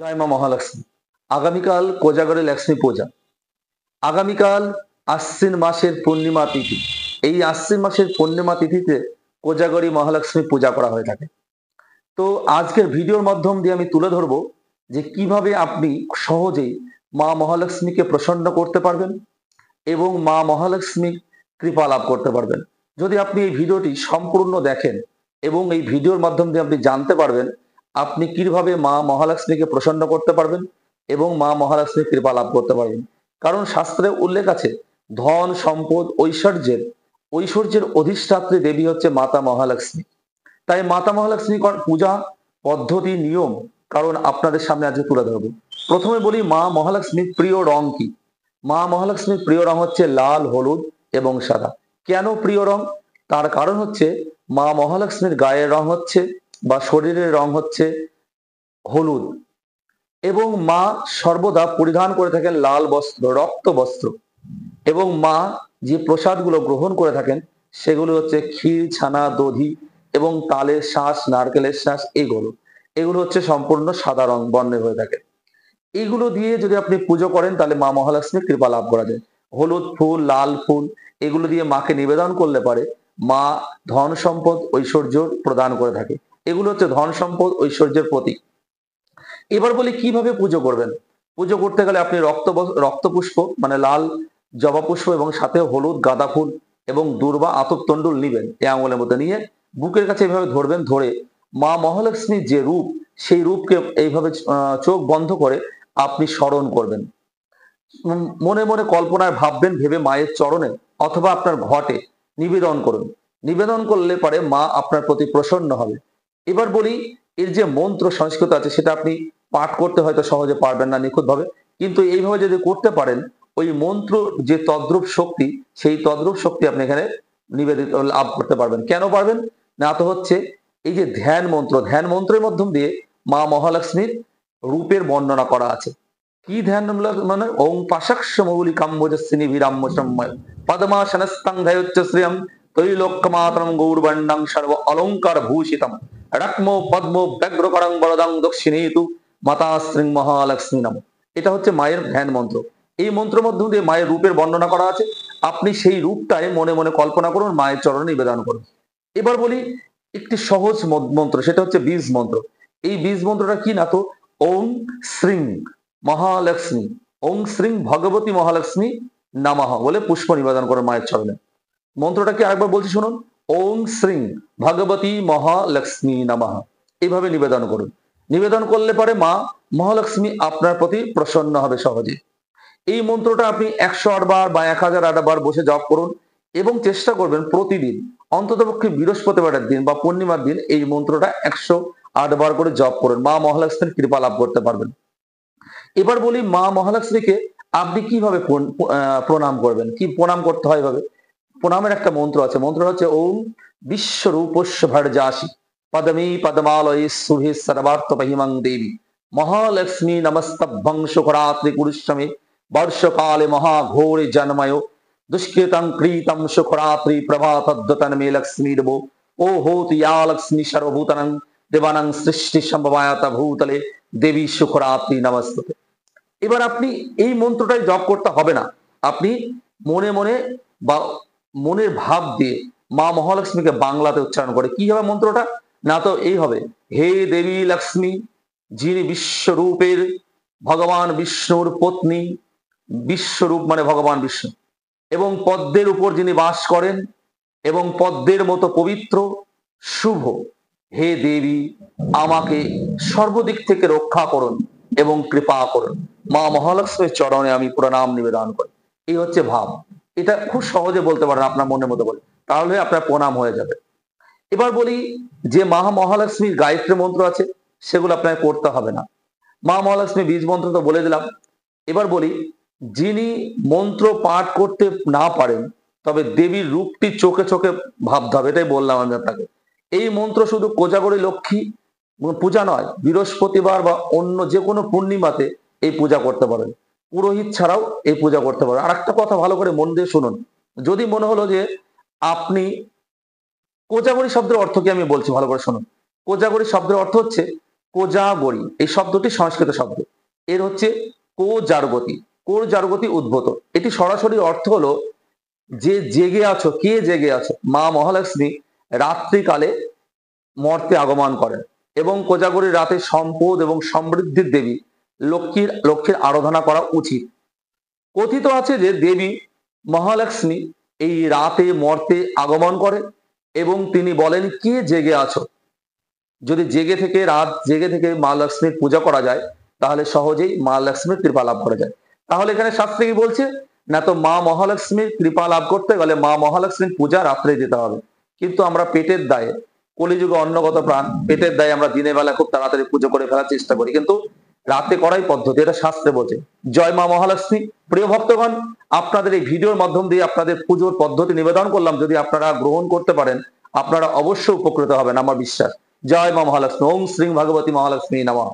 জয় মা মহালক্ষ্মী। আগামীকাল কোজাগরী লক্ষ্মী পূজা। আগামীকাল আশ্বিন মাসের পূর্ণিমা তিথি। এই আশ্বিন মাসের পূর্ণিমা তিথিতে কোজাগরী মহালক্ষ্মী পূজা করা হয়ে থাকে। তো আজকের ভিডিওর মাধ্যম দিয়ে আমি তুলে ধরবো যে কিভাবে আপনি সহজেই মা মহালক্ষ্মীকে প্রসন্ন করতে পারবেন এবং মা মহালক্ষ্মীর কৃপা লাভ করতে পারবেন। যদি আপনি এই ভিডিওটি সম্পূর্ণ দেখেন এবং এই ভিডিওর মাধ্যম দিয়ে আপনি জানতে পারবেন আপনি কিভাবে মা মহালক্ষ্মীকে প্রসন্ন করতে পারবেন এবং মা মহালক্ষ্মীর কৃপা লাভ করতে পারবেন। কারণ শাস্ত্রে উল্লেখ আছে ধন সম্পদ ঐশ্বর্যের অধিষ্ঠাত্রী দেবী হচ্ছে মাতা মহালক্ষ্মী। তাই মাতা মহালক্ষ্মী পূজা পদ্ধতি নিয়ম কারণ আপনাদের সামনে আজকে তুলে ধরবো। প্রথমে বলি মা মহালক্ষ্মীর প্রিয় রং কি। মা মহালক্ষ্মীর প্রিয় রং হচ্ছে লাল, হলুদ এবং সাদা। কেন প্রিয় রং? তার কারণ হচ্ছে মা মহালক্ষ্মীর গায়ের রং হচ্ছে বা শরীরের রং হচ্ছে হলুদ এবং মা সর্বদা পরিধান করে থাকেন লাল বস্ত্র, রক্ত বস্ত্র। এবং মা যে প্রসাদগুলো গ্রহণ করে থাকেন সেগুলো হচ্ছে ক্ষীর, ছানা, দধি এবং তালের শাঁস, নারকেলের শাঁস। এগুলো হচ্ছে সম্পূর্ণ সাদা রং বর্ণের হয়ে থাকে। এইগুলো দিয়ে যদি আপনি পুজো করেন তাহলে মা মহালক্ষ্মীর কৃপা লাভ করা যায়। হলুদ ফুল, লাল ফুল এগুলো দিয়ে মাকে নিবেদন করলে পারে মা ধন সম্পদ ঐশ্বর্য প্রদান করে থাকে। এগুলো হচ্ছে ধন সম্পদ ঐশ্বর্যের প্রতীক। এবার বলি কিভাবে পুজো করবেন। পুজো করতে গেলে আপনি রক্ত পুষ্প মানে লাল জবা পুষ্প এবং সাথে হলুদ, গাঁদা ফুল এবং দূর্বা আতপ তণ্ডুল নিবেন। এই আঙুলের মধ্যে নিয়ে বুকের কাছে এইভাবে ধরবেন। ধরে মা মহালক্ষ্মীর যে রূপ সেই রূপকে এইভাবে চোখ বন্ধ করে আপনি স্মরণ করবেন। মনে মনে কল্পনায় ভাববেন, ভেবে মায়ের চরণে অথবা আপনার ঘটে নিবেদন করুন। নিবেদন করলে পরে মা আপনার প্রতি প্রসন্ন হবে। এবার বলি এর যে মন্ত্র সংস্কৃত আছে সেটা আপনি পাঠ করতে হয়তো সহজে পারবেন না নিখুঁতভাবে, কিন্তু এইভাবে যদি করতে পারেন ওই মন্ত্র যে তদ্রূপ শক্তি সেই তদ্রূপ শক্তি আপনি এখানে নিবেদিত লাভ করতে পারবেন। কেন পারবেন না? তো হচ্ছে এই যে ধ্যান মন্ত্রের মাধ্যম দিয়ে মা মহালক্ষ্মীর রূপের বর্ণনা করা আছে। কি ধ্যান মানে ওং পাশাক্ষ মৌলি কাম্বজস্বিনী বিরাম্য সম্ময় পদ্মাসনস্তং ধায়োচ্চ শ্রিয়ম তৈলোক্যমাতরম গৌরবর্ণং সর্ব অলঙ্কার ভূষিতম রক্মো পদ্ম ব্যগ্রকরং বরদং দক্ষিণেতু মাতা শ্রী মহালক্ষ্মী নাম। এটা হচ্ছে মায়ের ধ্যান মন্ত্র। এই মন্ত্রের মধ্যে দিয়ে মায়ের রূপের বর্ণনা করা আছে। আপনি সেই রূপটাই মনে মনে কল্পনা করুন, মায়ের চরণে নিবেদন করুন। এবার বলি একটি সহজ মন্ত্র, সেটা হচ্ছে বীজ মন্ত্র। এই বীজ মন্ত্রটা কি না তো ওং শ্রীং মহালক্ষ্মী, ওং শ্রীং ভগবতী মহালক্ষ্মী নামাহ বলে পুষ্প নিবেদন করে মায়ের চরণে। মন্ত্রটাকে আরেকবার বলছি শুনুন, ওং শ্রীং ভগবতী মহালক্ষ্মী নামাহ। এইভাবে নিবেদন করুন। নিবেদন করলে পরে মা মহালক্ষ্মী আপনার প্রতি প্রসন্ন হবে সহজে। এই মন্ত্রটা আপনি 108 বার বা 1008 বার বসে জপ করুন এবং চেষ্টা করবেন প্রতিদিন অন্ততপক্ষে বৃহস্পতিবারের দিন বা পূর্ণিমার দিন এই মন্ত্রটা 108 বার করে জপ করুন। মা মহালক্ষ্মীর কৃপা লাভ করতে পারবেন। এবার বলি মা মহালক্ষ্মীকে আপনি কিভাবে প্রণাম করবেন, কি প্রণাম করতে হয়। এভাবে প্রণামের একটা মন্ত্র আছে। মন্ত্র হচ্ছে ওম বিশ্বরূপস্য ভর্জাসি পদমী পদমালয়ে সুভে সর্বার্থ পহিমং দেবী মহালক্ষ্মী নমস্তভ্যং শুকরাত্রি কুরুষ্যমে বর্ষকালে মহাঘোরে জন্ময় দুষ্কৃতং কৃতং শুকরাত্রি প্রভাতদ্যতন মে লক্ষ্মীর্ভো ও হোতি ইয়া লক্ষ্মী সর্বভূতনং দেবানং সৃষ্টি সম্ভবায়ত ভূতলে দেবী শুকরাত্রি নমস্তুতে। এবার আপনি এই মন্ত্রটাই জপ করতে হবে না, আপনি মনে মনে বা মনের ভাব দিয়ে মা মহালক্ষ্মীকে বাংলাতে উচ্চারণ করে। কি হবে মন্ত্রটা না তো এই হবে, হে দেবী লক্ষ্মী যিনি বিশ্বরূপের ভগবান বিষ্ণুর পত্নী, বিশ্বরূপ মানে ভগবান বিষ্ণু, এবং পদ্মের উপর যিনি বাস করেন এবং পদ্মের মতো পবিত্র শুভ, হে দেবী আমাকে সর্বদিক থেকে রক্ষা করুন এবং কৃপা করুন। মা মহালক্ষ্মীর চরণে আমি প্রণাম নিবেদন করি। এই হচ্ছে ভাব। এটা খুব সহজে বলতে পারেন আপনার মনের মতো বলে, তাহলে আপনার প্রণাম হয়ে যাবে। এবার বলি যে মা মহালক্ষ্মীর গায়ত্রী মন্ত্র আছে সেগুলো আপনাকে করতে হবে না। মা মহালক্ষ্মী বীজ মন্ত্র তো বলে দিলাম। এবার বলি যিনি মন্ত্র পাঠ করতে না পারেন তবে দেবীর রূপটি চোখে চোখে ভাবতে হবে। এটাই বললাম আমি আপনাকে। এই মন্ত্র শুধু কোজাগরী লক্ষ্মী পূজা নয়, বৃহস্পতিবার বা অন্য যে কোনো পূর্ণিমাতে এই পূজা করতে পারেন। পুরোহিত ছাড়াও এই পূজা করতে পারেন। আর একটা কথা ভালো করে মন দিয়ে শুনুন, যদি মনে হলো যে আপনি কোজাগরী শব্দের অর্থ কি আমি বলছি, ভালো করে শুনুন। কোজাগরী শব্দের অর্থ হচ্ছে কোজাগরী এই শব্দটি সংস্কৃত শব্দ। এর হচ্ছে কোজারগতি। কোজারগতি উদ্ভূত। এটি সরাসরি অর্থ হলো যে জেগে আছো, কে জেগে আছো। মা মহালক্ষ্মী রাত্রিকালে মর্তে আগমন করেন এবং কোজাগরীর রাতে সম্পদ এবং সমৃদ্ধির দেবী লক্ষ্মীর আরাধনা করা উচিত। কথিত আছে যে দেবী মহালক্ষ্মী এই রাতে মর্তে আগমন করে এবং তিনি বলেন, কে জেগে আছো। যদি রাত জেগে থেকে মা লক্ষ্মীর পূজা করা যায় তাহলে সহজেই মা লক্ষ্মীর কৃপা লাভ করা যায়। তাহলে এখানে শাস্ত্রে কি বলছে না, তো মা মহালক্ষ্মীর কৃপা লাভ করতে গেলে মা মহালক্ষ্মীর পূজা রাত্রে দিতে হবে। কিন্তু আমরা পেটের দায়ে, কলিযুগে অন্নগত প্রাণ, পেটের দায়ে আমরা দিনের বেলা খুব তাড়াতাড়ি পুজো করে ফেলার চেষ্টা করি, কিন্তু রাতে করাই পদ্ধতি, এটা শাস্ত্রে বলছে। জয় মা মহালক্ষ্মী। প্রিয় ভক্তগণ, আপনাদের এই ভিডিওর মাধ্যম দিয়ে আপনাদের পুজোর পদ্ধতি নিবেদন করলাম। যদি আপনারা গ্রহণ করতে পারেন আপনারা অবশ্যই উপকৃত হবেন, আমার বিশ্বাস। জয় মা মহালক্ষ্মী। ওম শ্রী ভগবতী মহালক্ষ্মী নমঃ।